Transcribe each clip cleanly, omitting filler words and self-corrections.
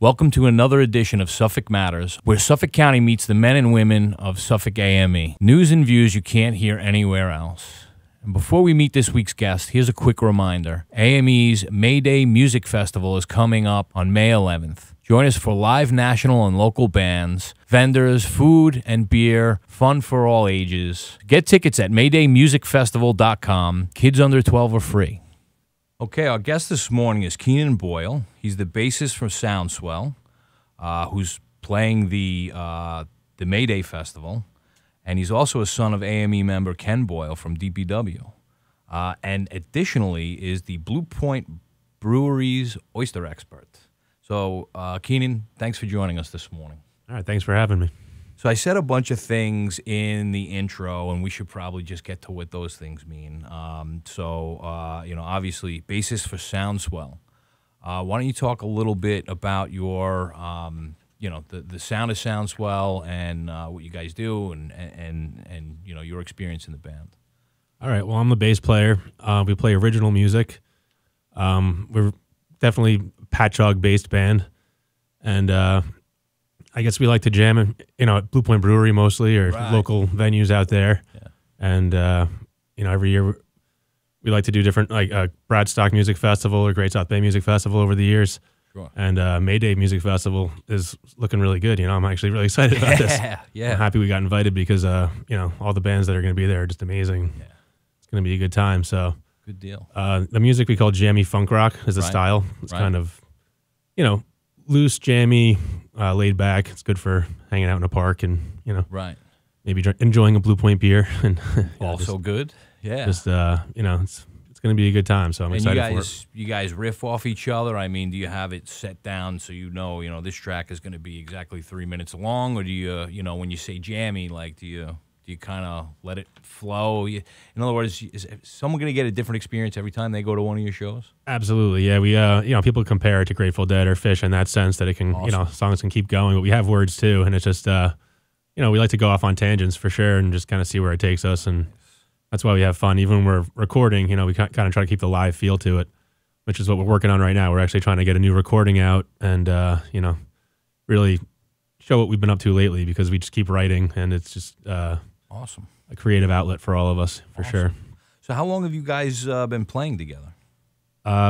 Welcome to another edition of Suffolk Matters, where Suffolk County meets the men and women of Suffolk AME. News and views you can't hear anywhere else. And before we meet this week's guest, here's a quick reminder. AME's May Day Music Festival is coming up on May 11th. Join us for live national and local bands, vendors, food and beer, fun for all ages. Get tickets at maydaymusicfestival.com. Kids under 12 are free. Okay, our guest this morning is Keenan Boyle. He's the bassist for Soundswell, who's playing the May Day Festival, and he's also a son of AME member Ken Boyle from DPW, and additionally is the Blue Point Brewery's oyster expert. So, Keenan, thanks for joining us this morning. All right, thanks for having me. So I said a bunch of things in the intro, and we should probably just get to what those things mean. Obviously, bassist for Soundswell. Why don't you talk a little bit about your, the sound of Soundswell and what you guys do, and your experience in the band. All right, well, I'm the bass player. We play original music. We're definitely a Patchogue-based band, and I guess we like to jam, at Blue Point Brewery mostly, or local venues out there. Yeah. And, every year we like to do different, like Bradstock Music Festival or Great South Bay Music Festival over the years. Sure. And May Day Music Festival is looking really good. I'm actually really excited about this. Yeah. I'm happy we got invited because, all the bands that are going to be there are just amazing. Yeah. It's going to be a good time. So good deal. The music we call jammy funk rock is the style. It's kind of, loose, jammy, laid back. It's good for hanging out in a park and, maybe enjoying a Blue Point beer. And also good. Yeah. Just, it's going to be a good time. So I'm excited for it. You guys riff off each other? I mean, do you have it set down so this track is going to be exactly 3 minutes long? Or do you, when you say jammy, like, do you kind of let it flow? In other words, is someone going to get a different experience every time they go to one of your shows? Absolutely, yeah. We, people compare it to Grateful Dead or Fish in that sense that it can, awesome. Songs can keep going, but we have words too, and it's just, we like to go off on tangents for sure and just kind of see where it takes us, and that's why we have fun. Even when we're recording, we kind of try to keep the live feel to it, which is what we're working on right now. We're actually trying to get a new recording out and, really show what we've been up to lately because we just keep writing, and it's just... awesome. A creative outlet for all of us, for sure. So how long have you guys been playing together?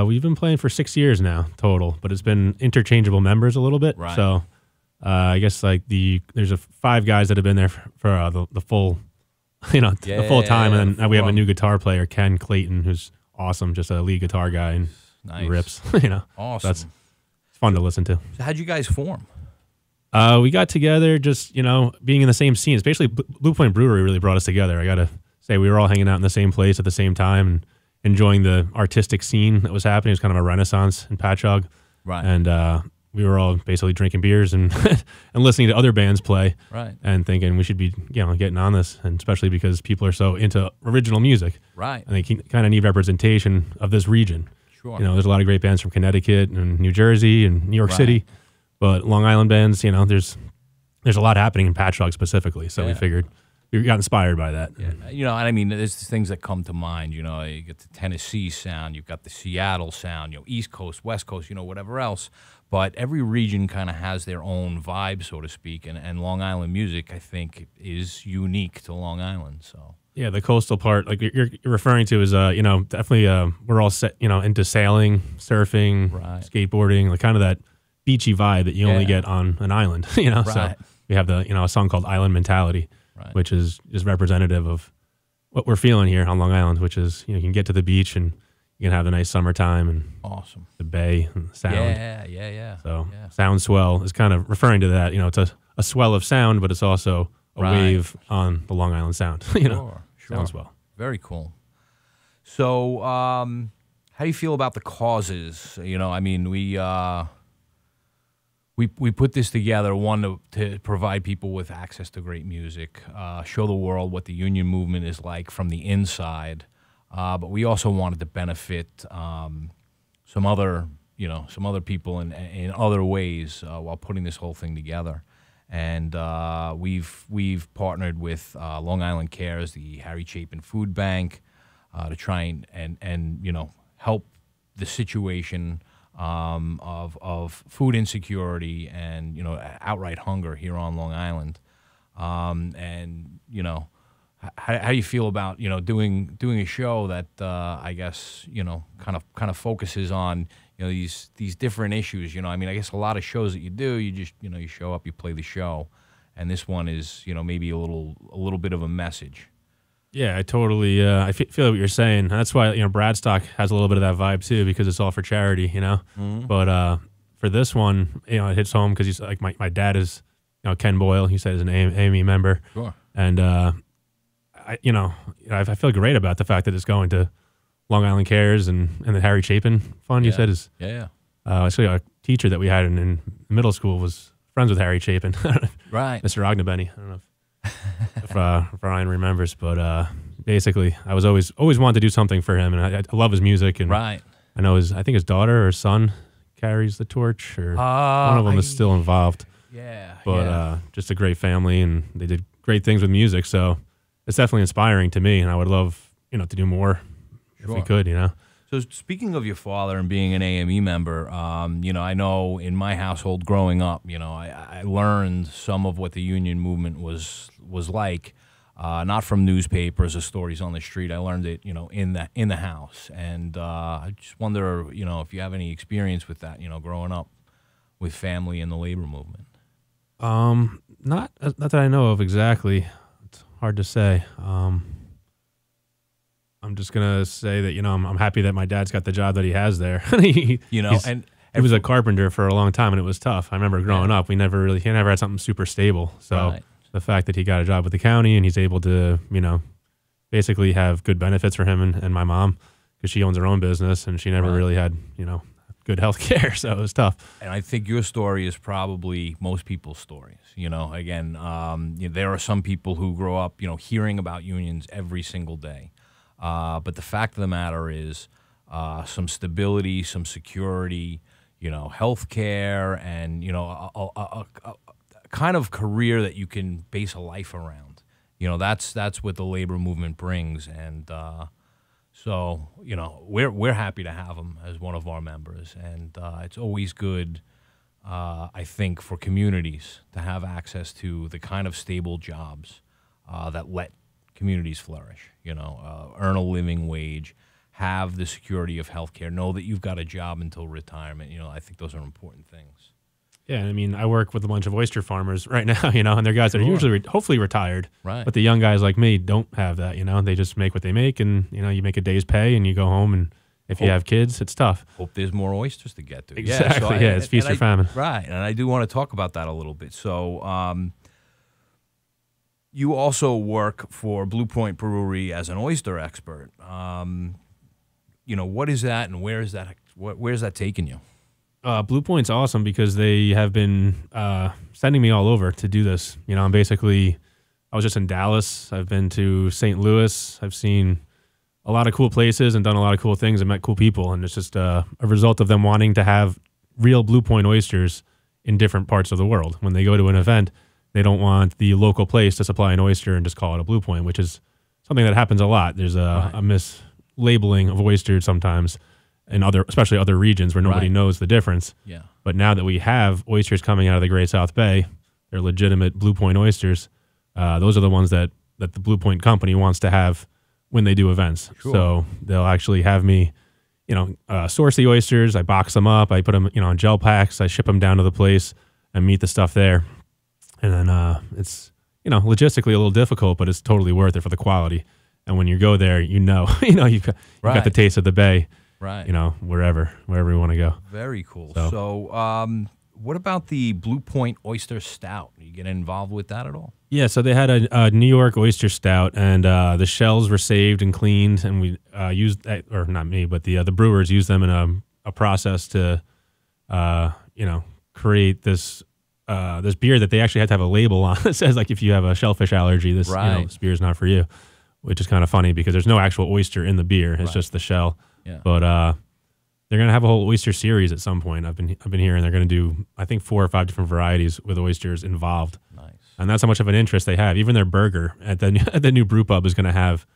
We've been playing for 6 years now, total, but it's been interchangeable members a little bit. Right. So I guess there's 5 guys that have been there for the full, the full time, and then we have a new guitar player, Ken Clayton, who's awesome, just a lead guitar guy, and he rips. Awesome. So it's fun to listen to. So how'd you guys form? We got together just, being in the same scene. Especially Blue Point Brewery really brought us together. I got to say, we were all hanging out in the same place at the same time and enjoying the artistic scene that was happening. It was kind of a renaissance in Patchogue. Right. And we were all basically drinking beers and and listening to other bands play. Right. And thinking we should be, getting on this, and especially because people are so into original music. Right. And they kind of need representation of this region. Sure. There's a lot of great bands from Connecticut and New Jersey and New York City. But Long Island bands, there's a lot happening in Patchogue specifically, so we figured we got inspired by that. Yeah, and I mean, there's things that come to mind. You get the Tennessee sound, you've got the Seattle sound, East Coast, West Coast, whatever else. But every region kind of has their own vibe, so to speak, and Long Island music, I think, is unique to Long Island. So yeah, the coastal part, like you're referring to, is definitely we're all set, into sailing, surfing, skateboarding, like kind of that beachy vibe that you only get on an island, So we have a song called Island Mentality, which is just representative of what we're feeling here on Long Island, which is, you can get to the beach and you can have a nice summertime and awesome the bay and the sound. Yeah. So Soundswell is kind of referring to that, it's a swell of sound, but it's also a wave on the Long Island Sound, Sure. Soundswell. Very cool. So how do you feel about the causes? I mean, we put this together, one, to provide people with access to great music, show the world what the union movement is like from the inside, but we also wanted to benefit some other people in other ways while putting this whole thing together. And we've partnered with Long Island Cares, the Harry Chapin Food Bank, to try and help the situation of food insecurity and outright hunger here on Long Island. And how do you feel about doing a show that I guess kind of focuses on these different issues? I mean, I guess a lot of shows that you do, you just you show up, you play the show, and this one is maybe a little bit of a message. Yeah, I totally I feel what you're saying. That's why Bradstock has a little bit of that vibe too, because it's all for charity, Mm-hmm. But for this one, it hits home because he's like my dad is Ken Boyle. He said he's an AME member, Sure. and I feel great about the fact that it's going to Long Island Cares and the Harry Chapin Fund. You said is actually a teacher that we had in middle school was friends with Harry Chapin, Right, Mr. Ognebenny. I don't know if Ryan remembers, but basically, I was always wanted to do something for him, and I love his music. And right. I know I think his daughter or son carries the torch, or one of them is still involved. Yeah, But just a great family, and they did great things with music. So it's definitely inspiring to me, and I would love to do more if we could. So speaking of your father and being an AME member, I know in my household growing up, I learned some of what the union movement was like, not from newspapers or stories on the street. I learned it, in the house, and I just wonder, if you have any experience with that, growing up with family in the labor movement. Not that I know of exactly. It's hard to say. I'm just gonna say that I'm happy that my dad's got the job that he has there. He was a carpenter for a long time, and it was tough. I remember growing up, he never had something super stable. So the fact that he got a job with the county and he's able to basically have good benefits for him and my mom, because she owns her own business and she never really had good health care, so it was tough. And I think your story is probably most people's stories. Again, there are some people who grow up hearing about unions every single day. But the fact of the matter is some stability, some security, health care, and, a kind of career that you can base a life around. That's what the labor movement brings. And so, we're happy to have him as one of our members. And it's always good, I think, for communities to have access to the kind of stable jobs that let communities flourish, earn a living wage, have the security of healthcare, know that you've got a job until retirement. I think those are important things. Yeah, I mean, I work with a bunch of oyster farmers right now, and they're guys that are usually hopefully retired. Right. But the young guys like me don't have that, They just make what they make, and, you make a day's pay and you go home, and if you have kids, it's tough. Hope there's more oysters to get to. Exactly, it's feast or famine. Right, and I do want to talk about that a little bit. So, you also work for Blue Point Brewery as an oyster expert. What is that, and where's that taking you? Blue Point's awesome because they have been sending me all over to do this. I was just in Dallas. I've been to St. Louis. I've seen a lot of cool places and done a lot of cool things and met cool people. And it's just a result of them wanting to have real Blue Point oysters in different parts of the world. When they go to an event, they don't want the local place to supply an oyster and just call it a Blue Point, which is something that happens a lot. There's a mislabeling of oysters sometimes in especially other regions where nobody knows the difference. Yeah. But now that we have oysters coming out of the Great South Bay, they're legitimate Blue Point oysters. Those are the ones that the Blue Point company wants to have when they do events. Sure. So they'll actually have me, source the oysters. I box them up. I put them, in gel packs. I ship them down to the place and meet the stuff there. And then it's, logistically a little difficult, but it's totally worth it for the quality. And when you go there, you've got the taste of the Bay. Right. Wherever you want to go. Very cool. So, what about the Blue Point Oyster Stout? You get involved with that at all? Yeah, so they had a New York Oyster Stout, and the shells were saved and cleaned, and we used, or not me, but the brewers used them in a process to, create this beer that they actually had to have a label on that says, like, if you have a shellfish allergy, this beer is not for you, which is kind of funny because there's no actual oyster in the beer. It's just the shell. Yeah. But they're going to have a whole oyster series at some point. I've been hearing they're going to do, I think, 4 or 5 different varieties with oysters involved. Nice. And that's how much of an interest they have. Even their burger at the new brew pub is going to have,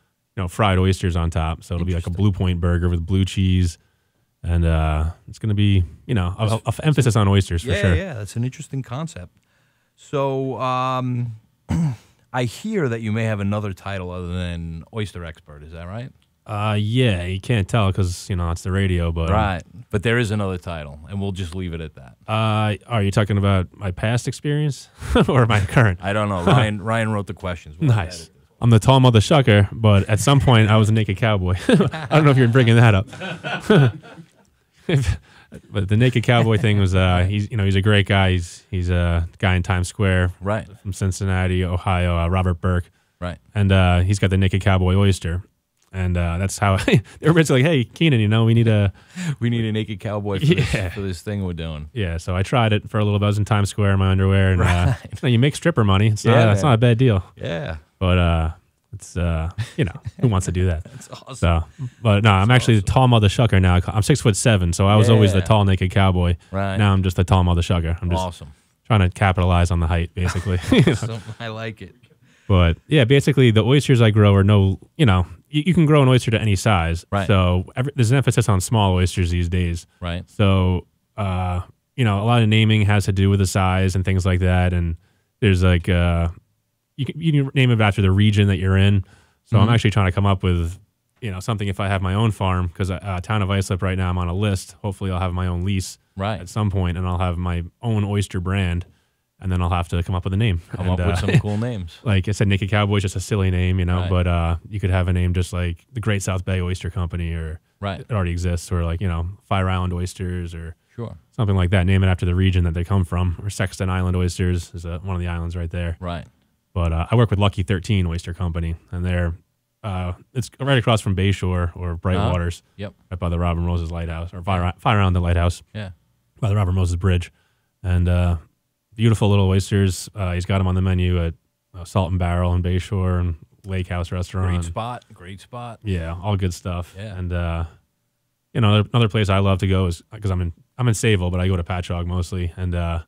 fried oysters on top. So it'll be like a Blue Point burger with blue cheese and it's going to be a emphasis on oysters for sure. Yeah, that's an interesting concept. So I hear that you may have another title other than oyster expert. Is that right? Yeah, you can't tell because it's the radio, but right. But there is another title, and we'll just leave it at that. Are you talking about my past experience or my current? I don't know. Ryan wrote the questions. Nice. I'm the tall mother sucker, but at some point I was a naked cowboy. I don't know if you're bringing that up. But the naked cowboy thing was he's a great guy. He's a guy in Times Square, right, from Cincinnati, Ohio. Robert Burke, right, and he's got the naked cowboy oyster. And that's how they were basically like, hey, Keenan, we need a naked cowboy for this thing we're doing. Yeah, so I tried it for a little bit. I was in Times Square in my underwear, and you make stripper money. It's not a bad deal. Yeah, but it's who wants to do that? That's awesome. So, but no, I'm actually the tall mother shucker now. I'm 6'7", so I was always the tall naked cowboy. Right. Now I'm just the tall mother shucker. I'm just awesome. Trying to capitalize on the height, basically. Awesome. I like it. But yeah, basically the oysters I grow are you can grow an oyster to any size. Right. So there's an emphasis on small oysters these days. Right. So, a lot of naming has to do with the size and things like that. And there's like, you can name it after the region that you're in. So I'm actually trying to come up with, something if I have my own farm, because town of Islip right now, I'm on a list. Hopefully I'll have my own lease at some point, and I'll have my own oyster brand. And then I'll have to come up with a name. Come up with some cool names. Like I said, Naked Cowboy is just a silly name, right. But you could have a name just like the Great South Bay Oyster Company, or it already exists, or like, Fire Island Oysters, or something like that. Name it after the region that they come from. Or Sexton Island Oysters is one of the islands right there. Right. But I work with Lucky 13 Oyster Company, and they're it's right across from Bayshore or Bright Waters. Yep. Right by the Robert Moses Lighthouse, or Fire Island the Lighthouse. Yeah. By the Robert Moses Bridge. And beautiful little oysters. He's got them on the menu at Salt and Barrel and Bayshore and Lake House Restaurant. Great spot. Yeah, all good stuff. Yeah. And another place I love to go is, because I'm in Sayville, but I go to Patchogue mostly, and I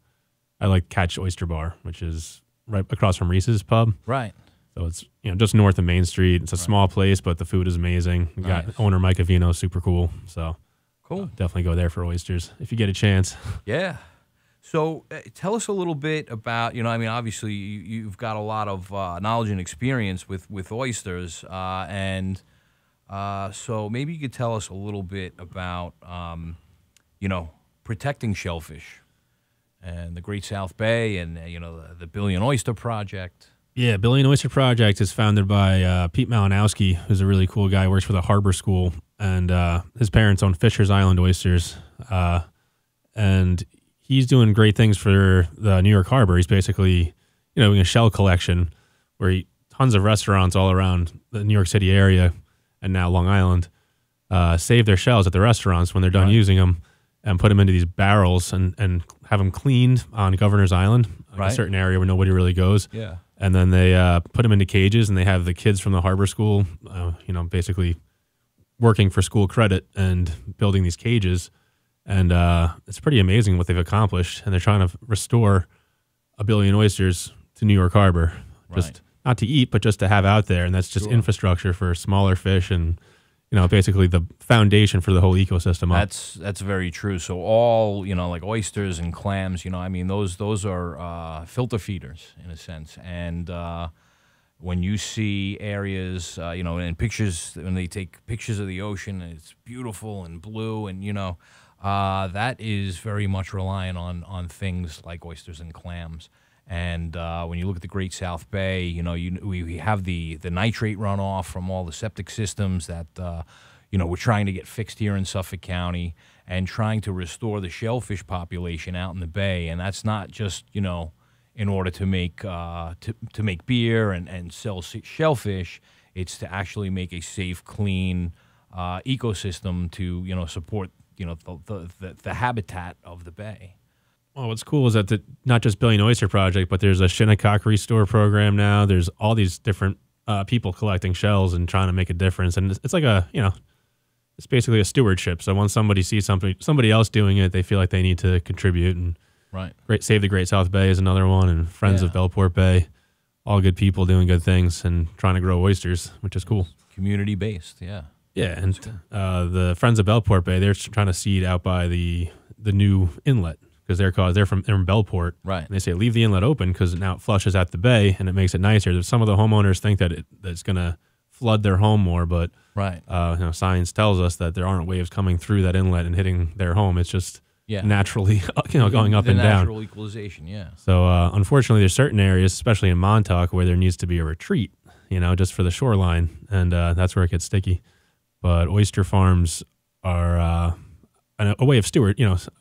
like Catch Oyster Bar, which is right across from Reese's Pub. Right. So it's just north of Main Street. It's a small place, but the food is amazing. We got owner Mike Avino, super cool. So cool. Definitely go there for oysters if you get a chance. Yeah. So tell us a little bit about, obviously you've got a lot of knowledge and experience with oysters, and so maybe you could tell us a little bit about, protecting shellfish and the Great South Bay and, the Billion Oyster Project. Yeah, Billion Oyster Project is founded by Pete Malinowski, who's a really cool guy, works for the harbor school, and his parents own Fisher's Island Oysters, and he's doing great things for the New York Harbor. He's basically, doing a shell collection where tons of restaurants all around the New York City area and now Long Island save their shells at the restaurants when they're done using them, and put them into these barrels and have them cleaned on Governor's Island, a certain area where nobody really goes. Yeah. And then they put them into cages, and they have the kids from the harbor school, basically working for school credit and building these cages. And it's pretty amazing what they've accomplished. And they're trying to restore 1 billion oysters to New York Harbor, just not to eat, but just to have out there. And that's just infrastructure for smaller fish, and basically the foundation for the whole ecosystem. That's very true. So all like oysters and clams, those are filter feeders in a sense. And when you see areas, in pictures, when they take pictures of the ocean, and it's beautiful and blue, and that is very much reliant on things like oysters and clams. And when you look at the Great South Bay, we have the nitrate runoff from all the septic systems that we're trying to get fixed here in Suffolk County, and trying to restore the shellfish population out in the bay. And that's not just in order to make to make beer and sell shellfish. It's to actually make a safe, clean ecosystem to support the habitat of the bay. Well, what's cool is that not just Billion Oyster Project, but there's a Shinnecock Restore program now. There's all these different people collecting shells and trying to make a difference. And it's like it's basically a stewardship. So once somebody sees somebody else doing it, they feel like they need to contribute. And Save the Great South Bay is another one, and Friends of Bellport Bay, all good people doing good things and trying to grow oysters, which is cool. Community based, yeah. Yeah, and the Friends of Bellport Bay, they're trying to seed out by the new inlet because they're from Bellport. Right. And they say leave the inlet open because now it flushes out the bay and it makes it nicer. Some of the homeowners think that it's going to flood their home more, but Right. Science tells us that there aren't waves coming through that inlet and hitting their home. It's just naturally going up and down. Natural equalization, yeah. So unfortunately, there's certain areas, especially in Montauk, where there needs to be a retreat, just for the shoreline, and that's where it gets sticky. But oyster farms are a way of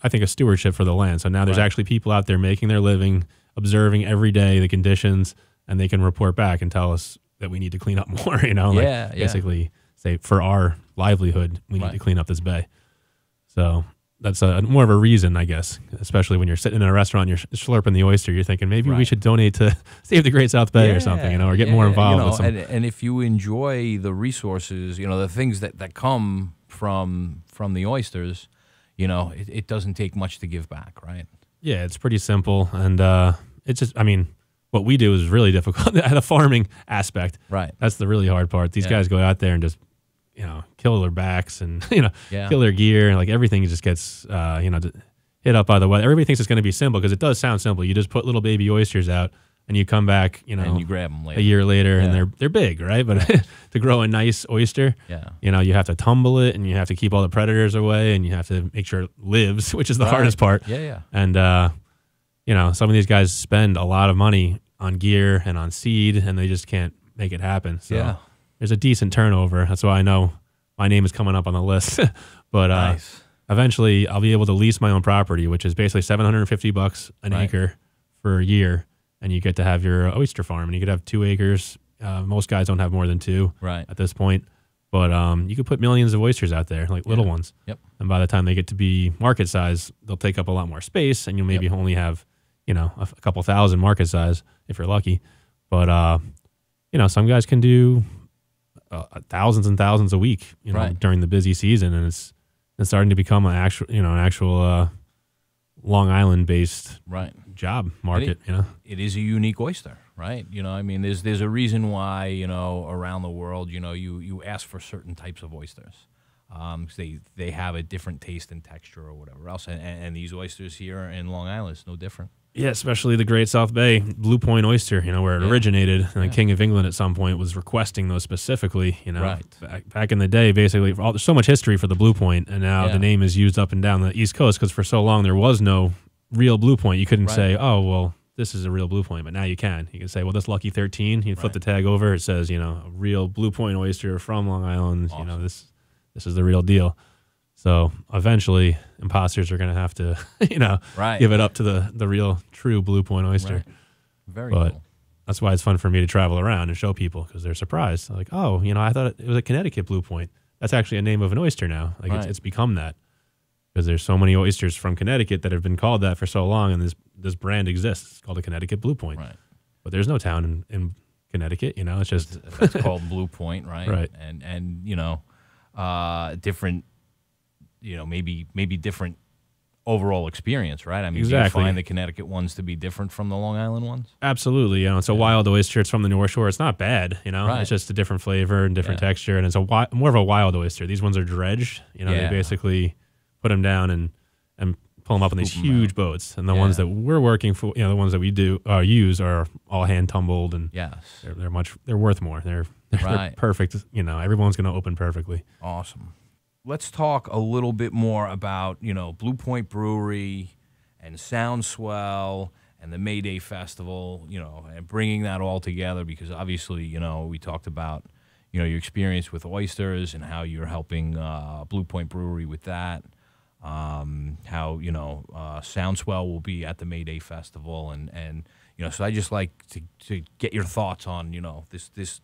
I think a stewardship for the land. So now there's actually people out there making their living, observing every day the conditions, and they can report back and tell us that we need to clean up more, basically say for our livelihood, we need to clean up this bay. So that's more of a reason, I guess, especially when you're sitting in a restaurant, you're slurping the oyster, you're thinking maybe we should donate to Save the Great South Bay or something, or get more involved. And if you enjoy the resources, the things that come from the oysters, it doesn't take much to give back, right? Yeah, it's pretty simple. And it's just, what we do is really difficult. The farming aspect. Right. That's the really hard part. These guys go out there and just, kill their backs and, kill their gear. And like everything just gets, hit up by the weather. Everybody thinks it's going to be simple because it does sound simple. You just put little baby oysters out and you come back, and you grab them later. A year later and they're big, right? But to grow a nice oyster, you have to tumble it and you have to keep all the predators away and you have to make sure it lives, which is the hardest part. Yeah. And, some of these guys spend a lot of money on gear and on seed and they just can't make it happen. So there's a decent turnover. That's why I know my name is coming up on the list. But eventually I'll be able to lease my own property, which is basically $750 an acre for a year. And you get to have your oyster farm and you could have 2 acres. Most guys don't have more than 2 at this point. But you could put millions of oysters out there, like little ones. Yep. And by the time they get to be market size, they'll take up a lot more space and you'll maybe only have, a couple thousand market size if you're lucky. But, some guys can do thousands and thousands a week, during the busy season. And it's starting to become an actual Long Island based job market. It is a unique oyster, right? There's a reason why, around the world, you ask for certain types of oysters. They have a different taste and texture or whatever else. And these oysters here in Long Island is no different. Yeah, especially the Great South Bay Blue Point oyster, where it originated. And the King of England at some point was requesting those specifically, back in the day, basically. There's so much history for the Blue Point, and now the name is used up and down the East Coast because for so long there was no real Blue Point. You couldn't say, oh, well, this is a real Blue Point, but now you can. You can say, well, this Lucky 13, you flip the tag over, it says, a real Blue Point oyster from Long Island, awesome. This is the real deal. So eventually, imposters are going to have to, give it up to the real, true Blue Point oyster. Right. Very cool. That's why it's fun for me to travel around and show people because they're surprised. Like, oh, I thought it was a Connecticut Blue Point. That's actually a name of an oyster now. Like it's become that because there's so many oysters from Connecticut that have been called that for so long, and this brand exists. It's called a Connecticut Blue Point. Right. But there's no town in Connecticut. It's just it's called Blue Point, right? Right. And different. Maybe different overall experience, right? Exactly. Do you find the Connecticut ones to be different from the Long Island ones? Absolutely. It's a wild oyster. It's from the North Shore. It's not bad. It's just a different flavor and different texture, and it's more of a wild oyster. These ones are dredged. They basically put them down and pull them up in these huge boats, and the ones that we're working for, the ones that we do use are all hand tumbled, and they're worth more. They're perfect. Everyone's going to open perfectly. Awesome. Let's talk a little bit more about, Blue Point Brewery and Soundswell and the May Day Festival, and bringing that all together because obviously, we talked about, your experience with oysters and how you're helping Blue Point Brewery with that, how, Soundswell will be at the May Day Festival and so I just like to get your thoughts on, this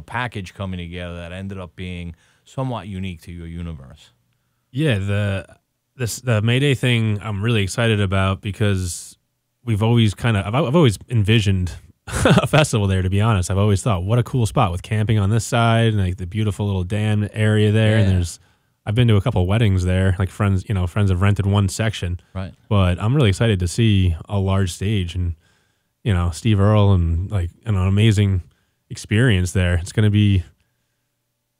package coming together that ended up being somewhat unique to your universe. Yeah, the May Day thing I'm really excited about because we've always I've always envisioned a festival there, to be honest. I've always thought, what a cool spot with camping on this side and like the beautiful little dam area there. Yeah. And I've been to a couple of weddings there, like friends have rented one section. Right. But I'm really excited to see a large stage and, Steve Earle and like an amazing experience there. It's going to be,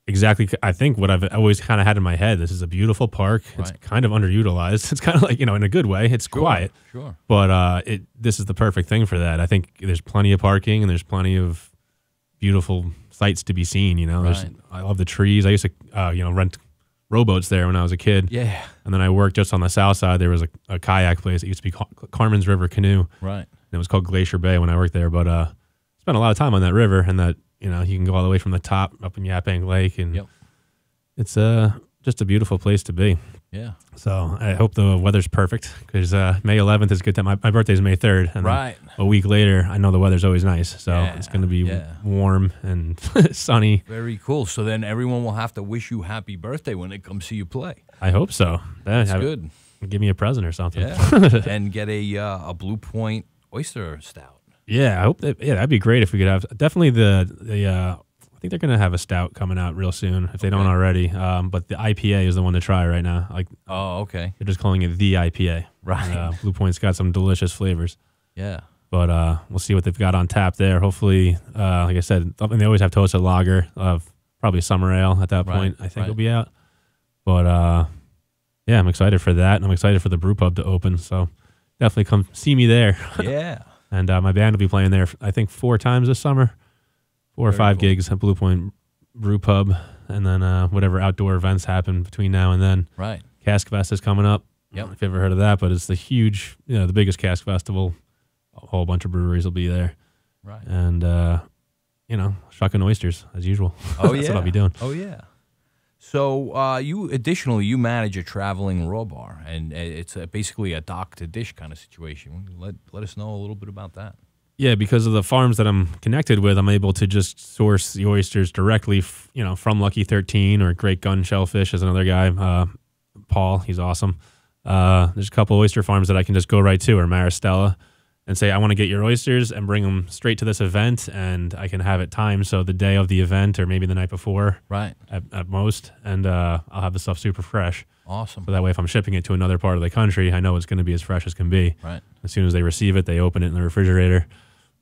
exactly, I think, what I've always kind of had in my head. This is a beautiful park. It's Right. kind of underutilized. It's kind of like, in a good way. It's quiet. Sure. But this is the perfect thing for that. I think there's plenty of parking and there's plenty of beautiful sights to be seen. Right. I love the trees. I used to rent rowboats there when I was a kid. Yeah. And then I worked just on the south side. There was a kayak place. It used to be Carmen's River Canoe. Right. And it was called Glacier Bay when I worked there. But spent a lot of time on that river, and that you can go all the way from the top up in Yaphank Lake, and Yep. it's just a beautiful place to be. Yeah. So I hope the weather's perfect, because May 11th is a good time. My birthday's May 3rd, and then Right. a week later, I know the weather's always nice, so Yeah, it's going to be yeah. warm and sunny. Very cool. So then everyone will have to wish you happy birthday when they come see you play. I hope so. That's good. Give me a present or something. Yeah. And get a Blue Point oyster stout. Yeah, I hope that'd be great if we could have definitely the I think they're gonna have a stout coming out real soon if they don't already. But the IPA is the one to try right now. Like, Oh, okay. they're just calling it the IPA. Right. And, Blue Point's got some delicious flavors. Yeah. But we'll see what they've got on tap there. Hopefully, like I said, they always have toasted lager, probably summer ale at that point. I think it'll be out. But yeah, I'm excited for that, and I'm excited for the brew pub to open. So definitely come see me there. Yeah. And my band will be playing there, I think, 4 times this summer. 4 or 5 gigs at Blue Point Brew Pub, and then whatever outdoor events happen between now and then. Right. Cask Fest is coming up. Yep. If you've ever heard of that, but it's the huge, the biggest cask festival. A whole bunch of breweries will be there. Right. And, shucking oysters as usual. Oh, That's yeah. what I'll be doing. Oh, yeah. So you manage a traveling raw bar, and it's basically a dock to dish kind of situation. Let us know a little bit about that. Yeah, because of the farms that I'm connected with, I'm able to just source the oysters directly, from Lucky 13 or Great Gun Shellfish is another guy. Paul, he's awesome. There's a couple oyster farms that I can just go right to, or Maristella, and say, I want to get your oysters and bring them straight to this event, and I can have it timed so the day of the event or maybe the night before, Right. at most, and I'll have the stuff super fresh. Awesome. So that way, if I'm shipping it to another part of the country, I know it's going to be as fresh as can be. Right. As soon as they receive it, they open it in the refrigerator.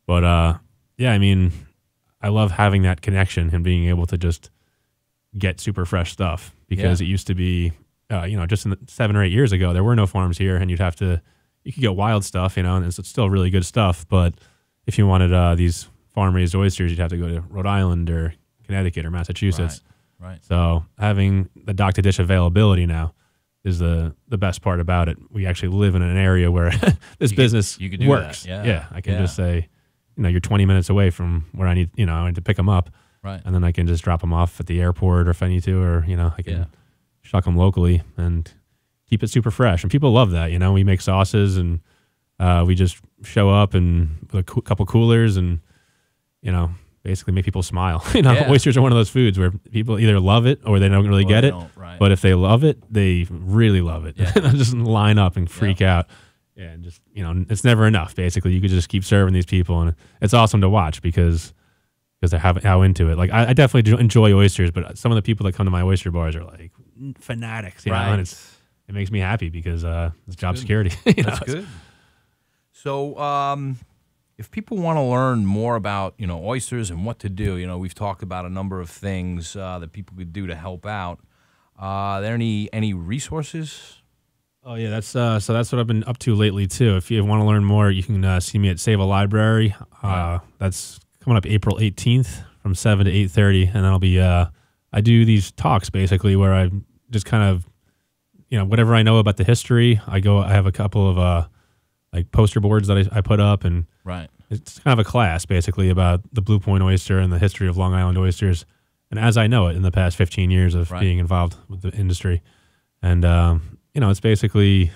But yeah, I mean, I love having that connection and being able to just get super fresh stuff, because it used to be, just 7 or 8 years ago, there were no farms here, and you could get wild stuff, and it's still really good stuff. But if you wanted these farm-raised oysters, you'd have to go to Rhode Island or Connecticut or Massachusetts. Right. So having the dock to dish availability is the best part about it. We actually live in an area where this business you could do works. that. Yeah, I can just say, you're 20 minutes away from where I need to pick them up. Right. And then I can just drop them off at the airport, or if I need to, or I can shuck them locally and keep it super fresh. And people love that. We make sauces, and we just show up and with a couple coolers, and basically make people smile. Oysters are one of those foods where people either love it or they don't really get it. Right. But if they love it, they really love it. Yeah. They'll just line up and freak out. Yeah, and just it's never enough. Basically, you could just keep serving these people, and it's awesome to watch because they're how into it. Like, I definitely do enjoy oysters, but some of the people that come to my oyster bars are like fanatics. Right. And it makes me happy because it's job good. security. That's good. So, if people want to learn more about oysters and what to do, we've talked about a number of things that people could do to help out. Are there any resources? Oh yeah, that's what I've been up to lately too. If you want to learn more, you can see me at Save a Library. That's coming up April 18th from 7 to 8:30, and that'll be I do these talks basically where I just kind of whatever I know about the history. I have a couple of like poster boards that I put up, and it's kind of a class basically about the Blue Point oyster and the history of Long Island oysters, and as I know it in the past 15 years of being involved with the industry. And it's basically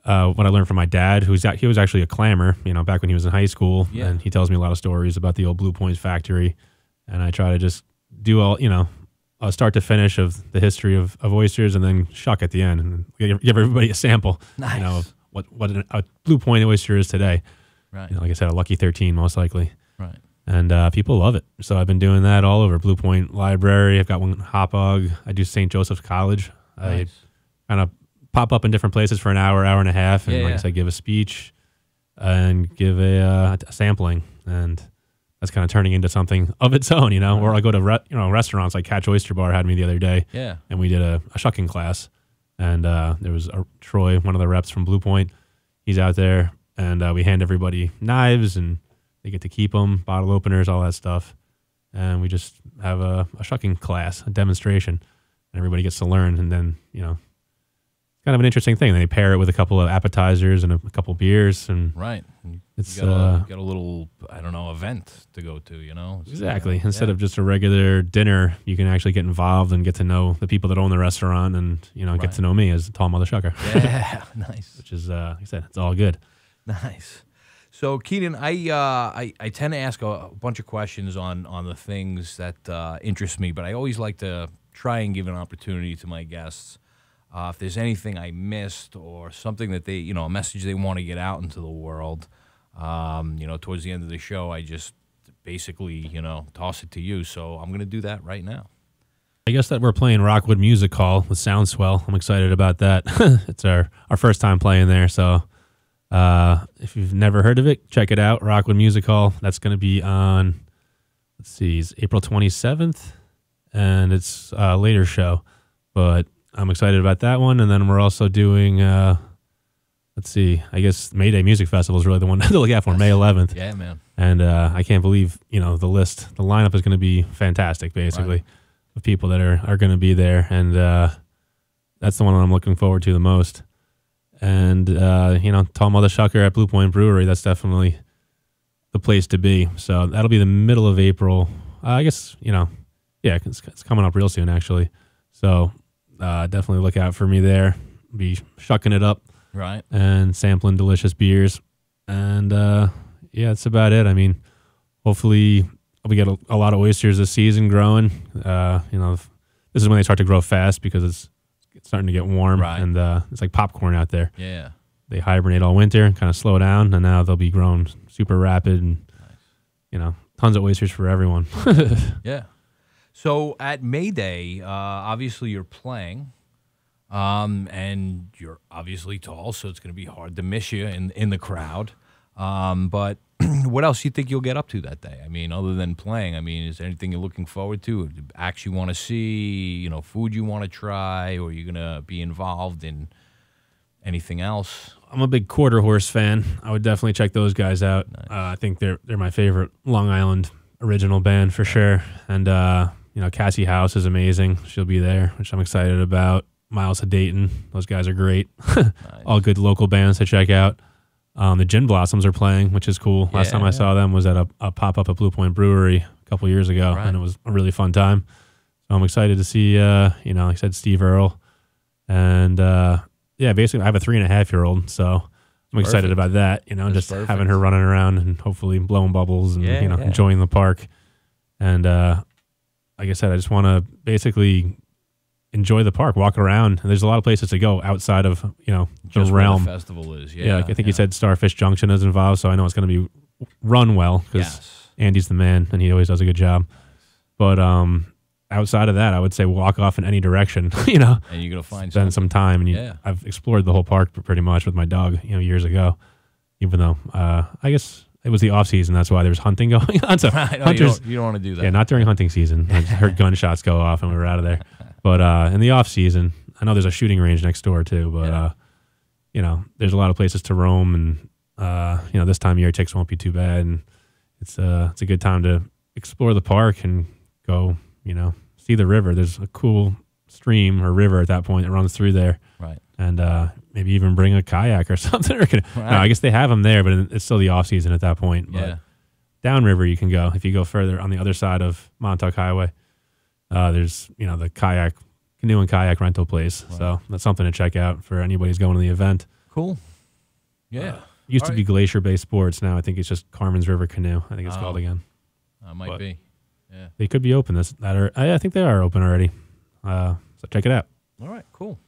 what I learned from my dad, he was actually a clammer, back when he was in high school, and he tells me a lot of stories about the old Blue Point factory, and I try to just do all, start to finish of the history of oysters, and then shuck at the end, and give everybody a sample, Nice. Of what a Blue Point oyster is today. Right. Like I said, a Lucky 13 most likely. Right. And people love it. So I've been doing that all over. Blue Point Library. I've got one in Hopog. I do St. Joseph's College. Nice. I kind of pop up in different places for an hour and a half, and like I said, give a speech and give a sampling. And that's kind of turning into something of its own, you know. Or I go to restaurants like Catch Oyster Bar had me the other day, Yeah. and we did a shucking class, and there was Troy, one of the reps from Blue Point. He's out there, and we hand everybody knives, and they get to keep them, bottle openers, all that stuff, and we just have a shucking class, a demonstration, and everybody gets to learn, and then kind of an interesting thing. They pair it with a couple of appetizers and a couple beers, and Right. it's You got a little, I don't know, event to go to, you know? exactly. Instead of just a regular dinner, you can actually get involved and get to know the people that own the restaurant, and get to know me as a tall mother shucker. Yeah, nice. Which is, like I said, it's all good. Nice. So, Keenan, I tend to ask a bunch of questions on the things that interest me, but I always like to try and give an opportunity to my guests. If there's anything I missed or something that they, a message they want to get out into the world, towards the end of the show, I just basically, toss it to you. So I'm going to do that right now. I guess that we're playing Rockwood Music Hall with Soundswell. I'm excited about that. It's our first time playing there. So if you've never heard of it, check it out, Rockwood Music Hall. That's going to be on, it's April 27th, and it's a later show. But I'm excited about that one. And then we're also doing, I guess May Day Music Festival is really the one to look out for, May 11th. Yeah, man. And I can't believe, the lineup is going to be fantastic, basically, of people that are going to be there. And that's the one I'm looking forward to the most. And, Tall Mother Shucker at Blue Point Brewery, that's definitely the place to be. So that'll be the middle of April. I guess, it's coming up real soon, actually. So definitely look out for me there. Be shucking it up. Right. And sampling delicious beers. And, that's about it. I mean, hopefully we get a lot of oysters this season growing. This is when they start to grow fast because it's starting to get warm. Right. And it's like popcorn out there. Yeah. They hibernate all winter, kind of slow down, and now they'll be grown super rapid and, tons of oysters for everyone. Yeah. So at May Day, obviously you're playing, and you're obviously tall, so it's going to be hard to miss you in the crowd. But what else do you think you'll get up to that day? I mean, other than playing, is there anything you're looking forward to? Acts you want to see, food you want to try, or you're going to be involved in anything else? I'm a big Quarter Horse fan. I would definitely check those guys out. Nice. I think they're my favorite Long Island original band for sure. And, Cassie House is amazing. She'll be there, which I'm excited about. Miles of Dayton. Those guys are great. Nice. All good local bands to check out. The Gin Blossoms are playing, which is cool. Last time I saw them was at a pop-up at Blue Point Brewery a couple years ago, and it was a really fun time. So I'm excited to see, like I said, Steve Earle. And, basically I have a 3.5-year-old, so I'm excited about that, That's just perfect. having her running around and hopefully blowing bubbles and, enjoying the park. And like I said, I just want to basically enjoy the park, walk around. And there's a lot of places to go outside of, the Just realm. where the festival is. Yeah. Like I think you said Starfish Junction is involved, so I know it's going to be run well because Andy's the man and he always does a good job. But outside of that, I would say walk off in any direction, And you're going to find spend some time. And I've explored the whole park pretty much with my dog, years ago, even though I guess it was the off season. That's why there was hunting going on. So hunters, you don't want to do that. Yeah, not during hunting season. I heard gunshots go off and we were out of there. But in the off season, I know there's a shooting range next door too. But there's a lot of places to roam, and this time of year ticks won't be too bad. And it's a good time to explore the park and go, see the river. There's a cool stream or river at that point that runs through there. Right. And maybe even bring a kayak or something. No, I guess they have them there, but it's still the off season at that point. But downriver you can go if you go further on the other side of Montauk Highway. There's the canoe and kayak rental place. Right. So that's something to check out for anybody who's going to the event. Cool. Yeah. Used to be Glacier Bay Sports. Now I think it's just Carmen's River Canoe. I think it's called again. Might be. Yeah. They could be open. I think they are open already. So check it out. All right. Cool.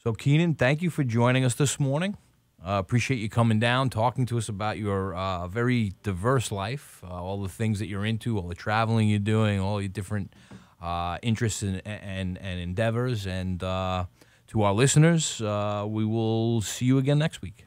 So Keenan, thank you for joining us this morning. Appreciate you coming down, talking to us about your very diverse life, all the things that you're into, all the traveling you're doing, all your different interests and endeavors. And to our listeners, we will see you again next week.